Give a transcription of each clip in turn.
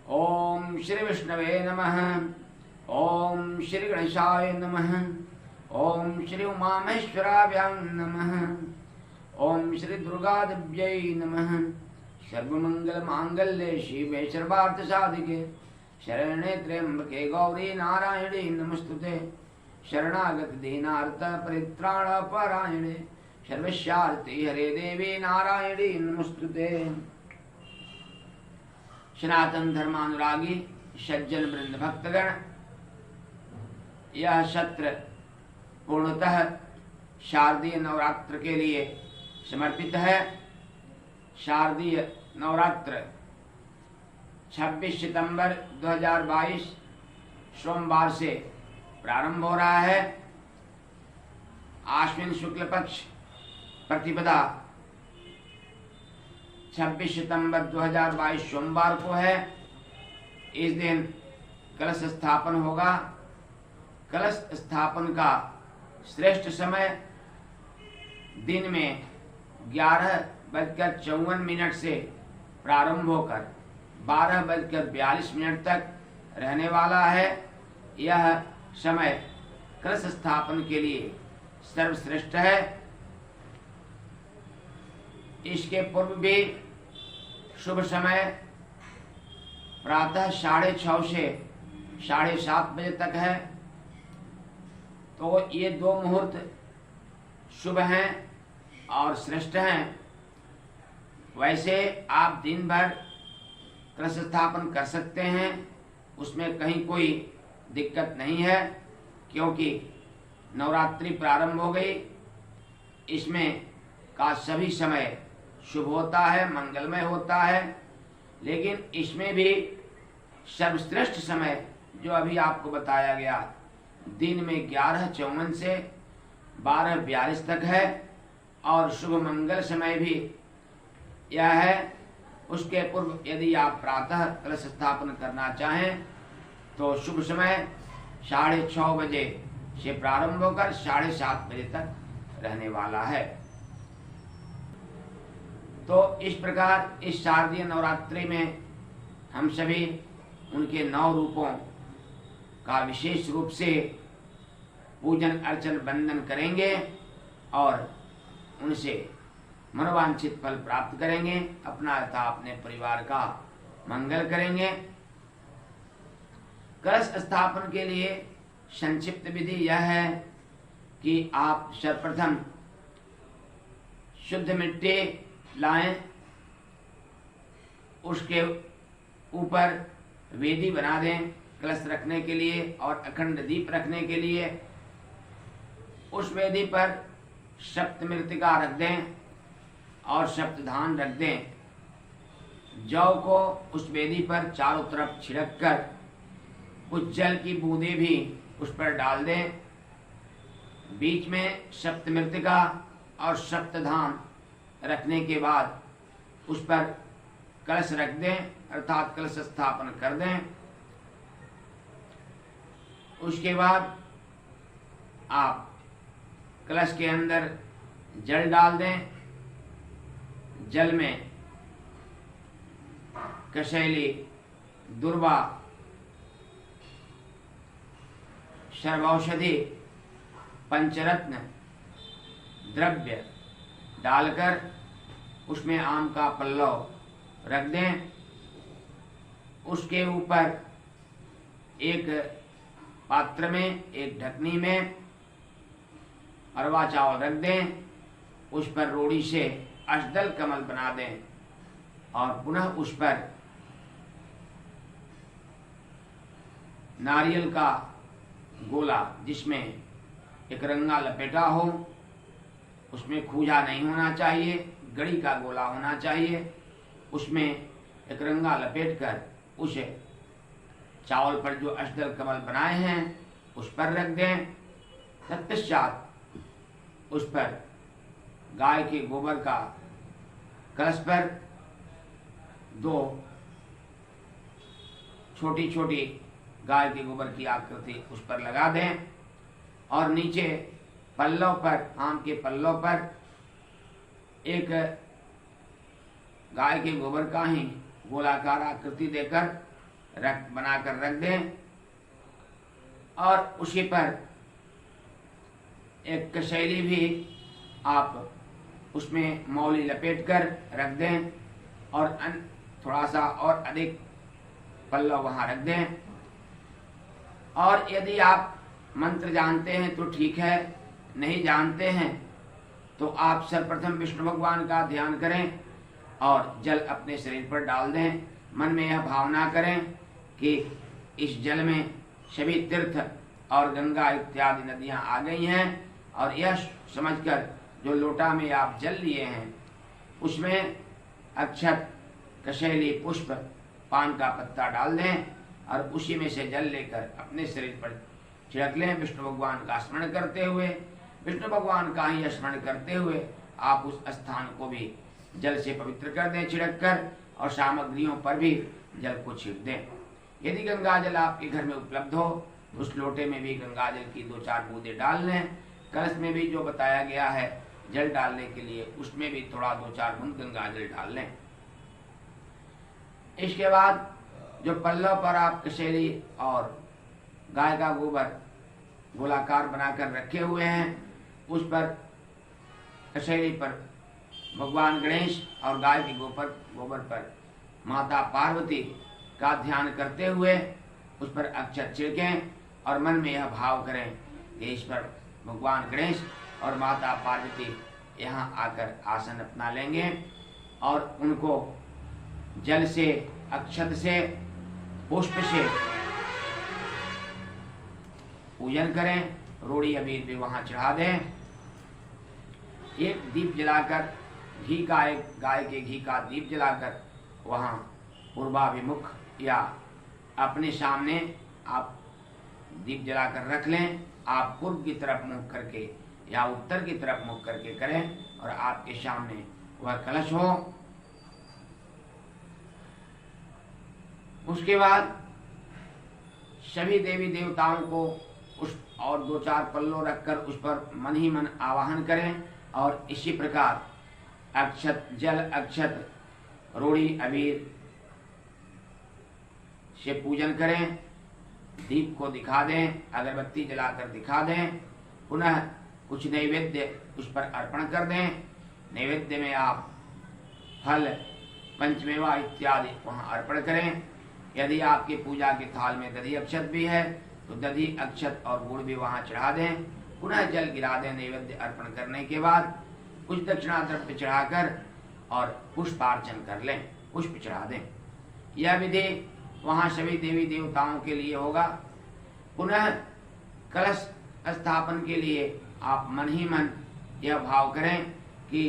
ओम श्री विष्णवे नमः। ओम श्री गणेशाय नमः। ओम श्री उमामेश्वराभ्यां नमः। ओम श्री दुर्गादेव्यै नमः। सर्वमंगल मांगल्ये शिवे सर्वार्थ साधिके शरण्ये त्र्यंबके गौरी नारायणी नमस्तुते। शरणागत दीनार्थ परित्राण परायणे सर्वस्यार्थे हरे देवी नारायणी नमस्तुते। सनातन धर्मानुरागी सज्जन वृंद भक्तगण, यह सत्र पूर्णतः शारदीय नवरात्र के लिए समर्पित है। शारदीय नवरात्र 26 सितंबर 2022 सोमवार से प्रारंभ हो रहा है। आश्विन शुक्ल पक्ष प्रतिपदा 26 सितंबर 2022 सोमवार को है। इस दिन कलश स्थापन होगा। कलश स्थापन का श्रेष्ठ समय दिन में 11:54 से प्रारंभ होकर 12:42 तक रहने वाला है। यह समय कलश स्थापन के लिए सर्वश्रेष्ठ है। इसके पूर्व भी शुभ समय प्रातः 6:30 से 7:30 बजे तक है। तो ये दो मुहूर्त शुभ हैं और श्रेष्ठ हैं। वैसे आप दिन भर कलश स्थापन कर सकते हैं, उसमें कहीं कोई दिक्कत नहीं है, क्योंकि नवरात्रि प्रारंभ हो गई। इसमें का सभी समय शुभ होता है, मंगलमय होता है। लेकिन इसमें भी सर्वश्रेष्ठ समय जो अभी आपको बताया गया, दिन में 11:54 से 12:42 तक है और शुभ मंगल समय भी यह है। उसके पूर्व यदि आप प्रातः कलश स्थापन करना चाहें तो शुभ समय 6:30 बजे से प्रारंभ होकर 7:30 बजे तक रहने वाला है। तो इस प्रकार इस शारदीय नवरात्रि में हम सभी उनके 9 रूपों का विशेष रूप से पूजन अर्चन वंदन करेंगे और उनसे मनोवांछित फल प्राप्त करेंगे, अपना तथा अपने परिवार का मंगल करेंगे। कलश स्थापन के लिए संक्षिप्त विधि यह है कि आप सर्वप्रथम शुद्ध मिट्टी लाएं, उसके ऊपर वेदी बना दें कलश रखने के लिए और अखंड दीप रखने के लिए। उस वेदी पर सप्तमृत्तिका रख दें और सप्तधान रख दें। जौ को उस वेदी पर चारों तरफ छिड़क कर कुछ जल की बूंदें भी उस पर डाल दें। बीच में सप्तमृत्तिका और सप्तधान रखने के बाद उस पर कलश रख दें, अर्थात कलश स्थापन कर दें। उसके बाद आप कलश के अंदर जल डाल दें। जल में कशैली, दुर्वा, सर्वौषधि, पंचरत्न द्रव्य डालकर उसमें आम का पल्लव रख दें। उसके ऊपर एक पात्र में, एक ढकनी में अरवा चावल रख दें। उस पर रोड़ी से अष्टदल कमल बना दें और पुनः उस पर नारियल का गोला जिसमें एक रंगा लपेटा हो, उसमें खूजा नहीं होना चाहिए, गड़ी का गोला होना चाहिए, उसमें एक रंगा लपेट कर उस चावल पर जो अष्टदल कमल बनाए हैं उस पर रख दें। तत्पश्चात उस पर गाय के गोबर का कलश पर 2 छोटी छोटी गाय के गोबर की आकृति उस पर लगा दें और नीचे पल्लव पर, आम के पल्लव पर एक गाय के गोबर का ही गोलाकार आकृति देकर बनाकर रख दें और उसी पर एक कसेली भी आप उसमें मौली लपेट कर रख दें और थोड़ा सा और अधिक पल्लव वहां रख दें। और यदि आप मंत्र जानते हैं तो ठीक है, नहीं जानते हैं तो आप सर्वप्रथम विष्णु भगवान का ध्यान करें और जल अपने शरीर पर डाल दें। मन में यह भावना करें कि इस जल में सभी तीर्थ और गंगा इत्यादि नदियां आ गई हैं और यह समझकर जो लोटा में आप जल लिए हैं उसमें अक्षत, कसेली, पुष्प, पान का पत्ता डाल दें और उसी में से जल लेकर अपने शरीर पर छिड़क लें। विष्णु भगवान का स्मरण करते हुए, विष्णु भगवान का ही स्मरण करते हुए आप उस स्थान को भी जल से पवित्र कर दें छिड़क कर, और सामग्रियों पर भी जल को छिड़क दें। यदि गंगा जल आपके घर में उपलब्ध हो उस लोटे में भी गंगा जल की 2-4 बूंदे डाल लें। कलश में भी जो बताया गया है जल डालने के लिए उसमें भी थोड़ा 2-4 बूंद गंगा जल डाल लें। इसके बाद जो पल्लव पर आप कसेली और गाय का गोबर गोलाकार बनाकर रखे हुए हैं उस पर, कसेली पर भगवान गणेश और गाय के गोबर पर माता पार्वती का ध्यान करते हुए उस पर अक्षत छिड़कें और मन में यह भाव करें कि इस पर भगवान गणेश और माता पार्वती यहाँ आकर आसन अपना लेंगे और उनको जल से, अक्षत से, पुष्प से पूजन करें। रोड़ी अबीर भी वहां चढ़ा दें। एक दीप जलाकर घी का, एक गाय के घी का दीप जलाकर वहां पूर्वाभिमुख या अपने सामने आप दीप जलाकर रख लें। आप पूर्व की तरफ मुख करके या उत्तर की तरफ मुख करके करें और आपके सामने वह कलश हो। उसके बाद सभी देवी देवताओं को उस और 2-4 पल्लों रखकर उस पर मन ही मन आवाहन करें और इसी प्रकार अक्षत, जल, अक्षत, रोड़ी, अबीर से पूजन करें। दीप को दिखा दें, अगरबत्ती जलाकर दिखा दें। पुनः कुछ नैवेद्य उस पर अर्पण कर दें। नैवेद्य में आप फल, पंचमेवा इत्यादि वहां अर्पण करें। यदि आपके पूजा के थाल में दधी अक्षत भी है तो दधी, अक्षत और गुड़ भी वहां चढ़ा दें। पुनः जल गिरा दें। नैवेद्य अर्पण करने के बाद कुछ दक्षिणा द्रव्य चढ़ाकर और पुष्पार्चन कर लें, पुष्प चढ़ा दें। यह विधि वहां सभी देवी देवताओं के लिए होगा। पुनः कलश स्थापन के लिए आप मन ही मन यह भाव करें कि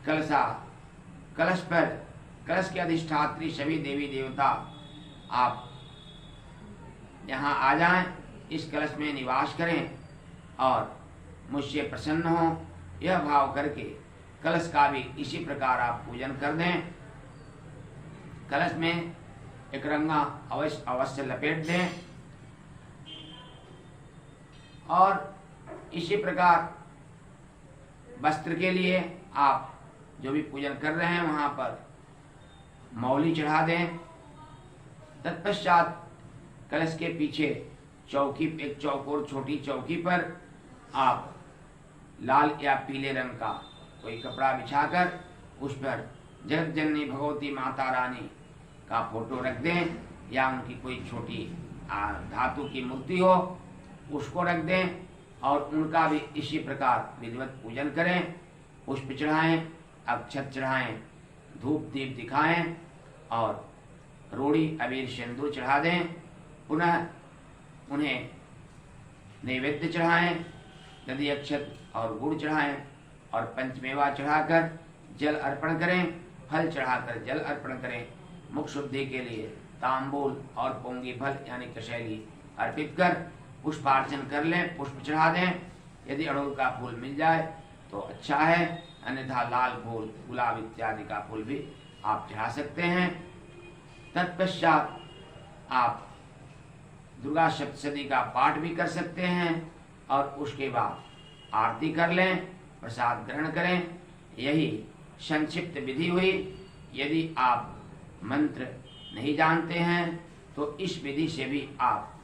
कलश पर, कलश के अधिष्ठात्री सभी देवी देवता आप यहाँ आ जाएं, इस कलश में निवास करें और मुझसे प्रसन्न हो, यह भाव करके कलश का भी इसी प्रकार आप पूजन कर दें। कलश में एक रंगा अवश्य लपेट दें और इसी प्रकार वस्त्र के लिए आप जो भी पूजन कर रहे हैं वहां पर मौली चढ़ा दें। तत्पश्चात कलश के पीछे चौकी, एक चौकोर छोटी चौकी पर आप लाल या पीले रंग का कोई कपड़ा बिछाकर उस पर जगत जननी भगवती माता रानी का फोटो रख दें या उनकी कोई छोटी धातु की मूर्ति हो उसको रख दें और उनका भी इसी प्रकार विधिवत पूजन करें। पुष्प चढ़ाएं, अक्षत चढ़ाएं, धूप दीप दिखाएं और रोड़ी, अबीर, सिंदूर चढ़ा दें। पुनः उन्हें नैवेद्य चढ़ाएं, दधी, अक्षत और गुड़ चढ़ाएं और पंचमेवा चढ़ाकर जल अर्पण करें। फल चढ़ाकर जल अर्पण करें। मुख शुद्धि के लिए तांबूल और पोंगी फल यानी कसेली अर्पित कर पुष्पार्चन कर लें, पुष्प चढ़ा दें। यदि अड़हुल का फूल मिल जाए तो अच्छा है, अन्यथा लाल फूल, गुलाब इत्यादि का फूल भी आप चढ़ा सकते हैं। तत्पश्चात आप दुर्गा सप्तशती का पाठ भी कर सकते हैं और उसके बाद आरती कर लें, प्रसाद ग्रहण करें। यही संक्षिप्त विधि हुई। यदि आप मंत्र नहीं जानते हैं तो इस विधि से भी आप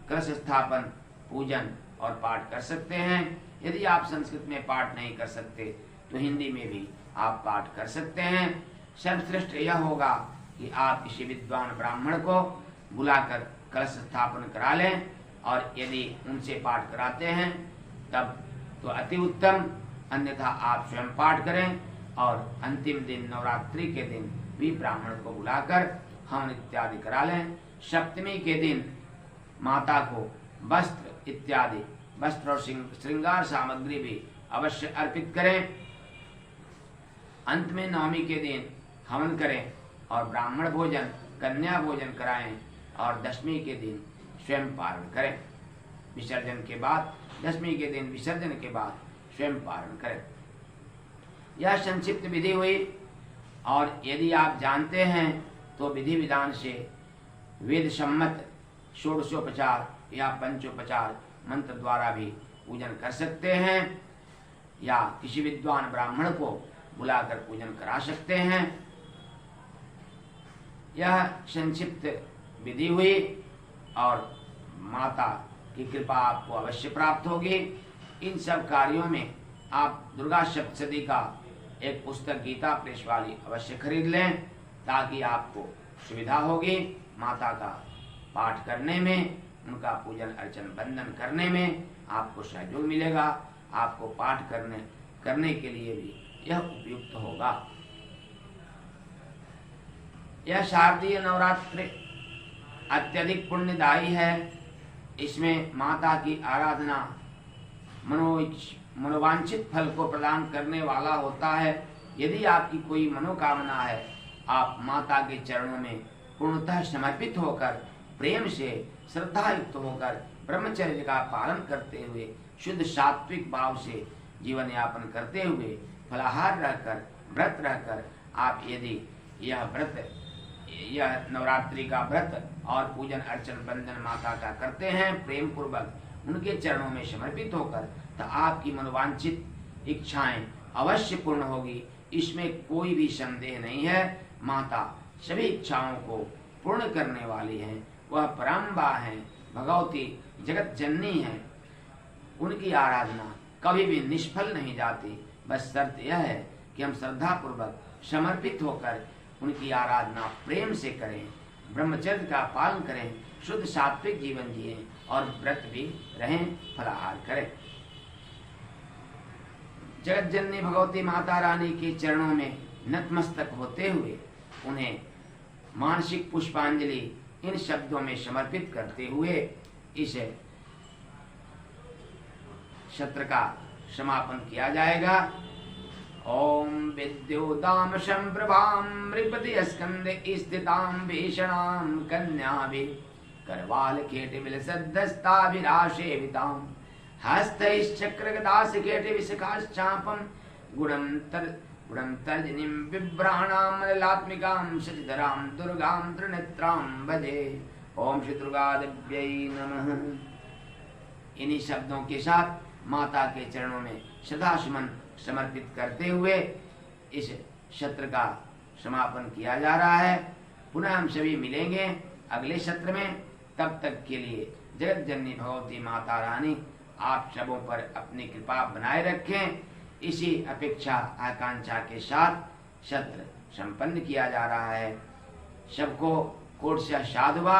कलश स्थापन, पूजन और पाठ कर सकते हैं। यदि आप संस्कृत में पाठ नहीं कर सकते तो हिंदी में भी आप पाठ कर सकते हैं। सर्वश्रेष्ठ यह होगा कि आप किसी विद्वान ब्राह्मण को बुलाकर कलश स्थापन करा लें, और यदि उनसे पाठ कराते हैं तब तो अति उत्तम, अन्यथा आप स्वयं पाठ करें। और अंतिम दिन नवरात्रि के दिन भी ब्राह्मण को बुलाकर हवन इत्यादि करा लें। सप्तमी के दिन माता को वस्त्र इत्यादि, वस्त्र और श्रृंगार सामग्री भी अवश्य अर्पित करें। अंत में नवमी के दिन हवन करें और ब्राह्मण भोजन, कन्या भोजन कराएं, और दशमी के दिन स्वयं पारण करें। विसर्जन के बाद, दशमी के दिन विसर्जन के बाद स्वयं पारण करें। यह संक्षिप्त विधि हुई। और यदि आप जानते हैं तो विधि विधान से वेद सम्मत षोडशोपचार या पंचोपचार मंत्र द्वारा भी पूजन कर सकते हैं, या किसी विद्वान ब्राह्मण को बुलाकर पूजन करा सकते हैं। यह संक्षिप्त विधि हुई और माता की कृपा आपको अवश्य प्राप्त होगी। इन सब कार्यों में आप दुर्गा सप्तशती का एक पुस्तक गीता प्रेस वाली अवश्य खरीद लें, ताकि आपको सुविधा होगी माता का पाठ करने में, उनका पूजन अर्चन बंदन करने में आपको सहयोग मिलेगा। आपको पाठ करने के लिए भी यह उपयुक्त होगा। यह शारदीय नवरात्रि अत्यधिक पुण्यदायी है। इसमें माता की आराधना मनोवांछित फल को प्रदान करने वाला होता है। यदि आपकी कोई मनोकामना है, आप माता के चरणों में पूर्णतः समर्पित होकर, प्रेम से श्रद्धा युक्त होकर, ब्रह्मचर्य का पालन करते हुए, शुद्ध सात्विक भाव से जीवन यापन करते हुए, फलाहार रहकर, व्रत रहकर आप यदि यह नवरात्रि का व्रत और पूजन अर्चन बंदन माता का करते हैं प्रेम पूर्वक, उनके चरणों में समर्पित होकर, तो आपकी मनोवांछित इच्छाएं अवश्य पूर्ण होगी। इसमें कोई भी संदेह नहीं है। माता सभी इच्छाओं को पूर्ण करने वाली हैं। वह परम्बा है, भगवती जगत जननी है। उनकी आराधना कभी भी निष्फल नहीं जाती। बस शर्त यह है कि हम श्रद्धा पूर्वक समर्पित होकर उनकी आराधना प्रेम से करें, ब्रह्मचर्य का पालन करें, शुद्ध सात्विक जीवन जिए और व्रत भी रहें, फलाहार करें। जगत जननी भगवती माता रानी के चरणों में नतमस्तक होते हुए उन्हें मानसिक पुष्पांजलि इन शब्दों में समर्पित करते हुए इस सत्र का समापन किया जाएगा। ओम विद्युदाम संप्रभाम मृपति स्कंदे स्थिताम भीषणाम कन्याभि करवाल केटि विलसद्दस्ताभिराशेविताम हस्तैश्चक्रगदास केटि विशकाश्चापम गुणं तर्जनीं बिभ्राणां मललात्मिकां शशिधरां दुर्गां त्रिनेत्रां भजे। ओम श्री दुर्गा देव्यै नमः। इन्हीं शब्दों के साथ माता के चरणों में सदासुमन समर्पित करते हुए इस सत्र का समापन किया जा रहा है। पुनः हम सभी मिलेंगे अगले सत्र में। तब तक के लिए जगत जननी भगवती माता रानी आप सबों पर अपनी कृपा बनाए रखें। इसी अपेक्षा आकांक्षा के साथ सत्र संपन्न किया जा रहा है। सबको कोट से साधुवाद।